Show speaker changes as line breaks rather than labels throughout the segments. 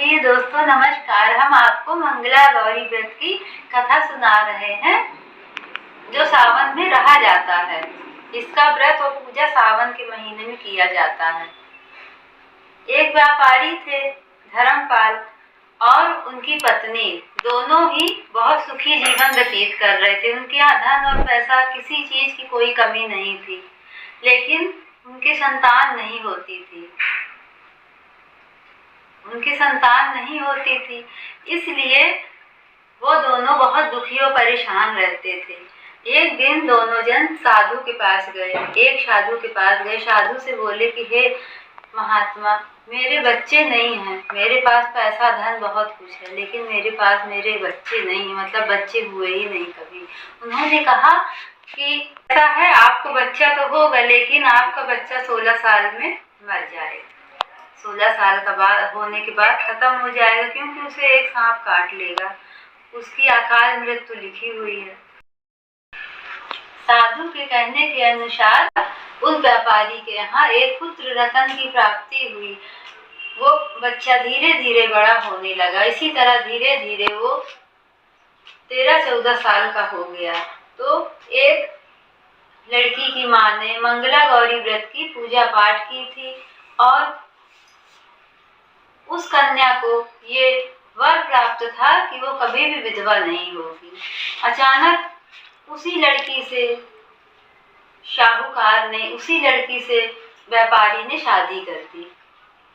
प्रिय दोस्तों नमस्कार। हम आपको मंगला गौरी व्रत की कथा सुना रहे हैं जो सावन में रहा जाता है। इसका व्रत और पूजा सावन के महीने में किया जाता है। एक व्यापारी थे धर्मपाल और उनकी पत्नी, दोनों ही बहुत सुखी जीवन व्यतीत कर रहे थे। उनके यहाँ धन और पैसा किसी चीज की कोई कमी नहीं थी, लेकिन उनकी संतान नहीं होती थी। इसलिए वो दोनों बहुत दुखी और परेशान रहते थे। एक दिन दोनों जन साधु के पास गए। साधु से बोले कि हे महात्मा, मेरे बच्चे नहीं हैं। मेरे पास पैसा धन बहुत कुछ है, लेकिन मेरे पास मेरे बच्चे नहीं हैं, मतलब बच्चे हुए ही नहीं कभी। उन्होंने कहा कि ऐसा है, आपको बच्चा तो होगा, लेकिन आपका बच्चा 16 साल में मर जाएगा। 16 साल का बाद होने के बाद खत्म हो जाएगा, क्योंकि उसे एक सांप काट लेगा। उसकी अकाल मृत्यु लिखी हुई है। साधु के कहने के अनुसार उस व्यापारी के यहाँ एक पुत्र रतन की प्राप्ति हुई। वो बच्चा धीरे धीरे बड़ा होने लगा। इसी तरह धीरे धीरे वो 13-14 साल का हो गया। तो एक लड़की की माँ ने मंगला गौरी व्रत की पूजा पाठ की थी और उस कन्या को ये वर प्राप्त था कि वो कभी भी विधवा नहीं होगी। अचानक उसी लड़की से व्यापारी ने शादी कर दी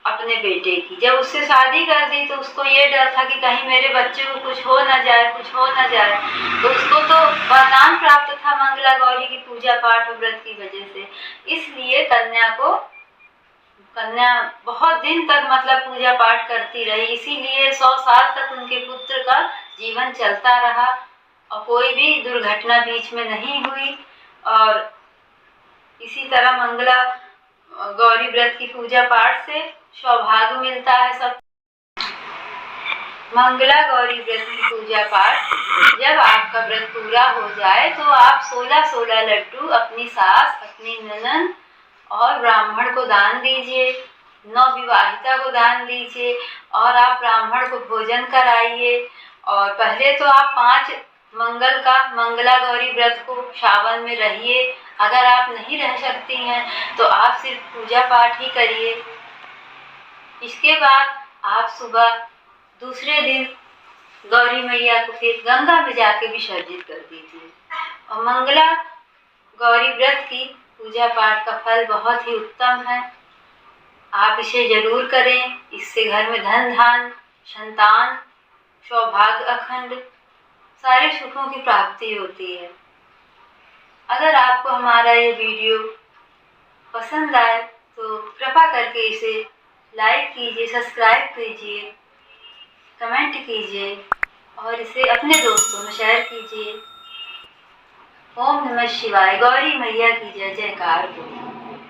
अपने बेटे की। जब उससे शादी कर दी तो उसको ये डर था कि कहीं मेरे बच्चे को कुछ हो न जाए। तो उसको तो वरदान प्राप्त था मंगला गौरी की पूजा पाठ और व्रत की वजह से। इसलिए कन्या बहुत दिन तक मतलब पूजा पाठ करती रही। इसीलिए 100 साल तक उनके पुत्र का जीवन चलता रहा और कोई भी दुर्घटना बीच में नहीं हुई। और इसी तरह मंगला गौरी व्रत की पूजा पाठ से सौभाग्य मिलता है सब। मंगला गौरी व्रत की पूजा पाठ जब आपका व्रत पूरा हो जाए तो आप 16 लड्डू अपनी सास, अपनी ननद और ब्राह्मण को दान दीजिए। नवविवाहिता को दान दीजिए और आप ब्राह्मण को भोजन कराइए। और पहले तो आप 5 मंगला गौरी व्रत को सावन में रहिए। अगर आप नहीं रह सकती हैं तो आप सिर्फ पूजा पाठ ही करिए। इसके बाद आप सुबह दूसरे दिन गौरी मैया को फिर गंगा में जाके विसर्जित कर दीजिए। और मंगला गौरी व्रत की पूजा पाठ का फल बहुत ही उत्तम है। आप इसे जरूर करें। इससे घर में धन धान, संतान, सौभाग्य अखंड, सारे सुखों की प्राप्ति होती है। अगर आपको हमारा ये वीडियो पसंद आए तो कृपा करके इसे लाइक कीजिए, सब्सक्राइब कीजिए, कमेंट कीजिए और इसे अपने दोस्तों में शेयर कीजिए। ओम नमः शिवाय। गौरी मैया की जय जयकार हो।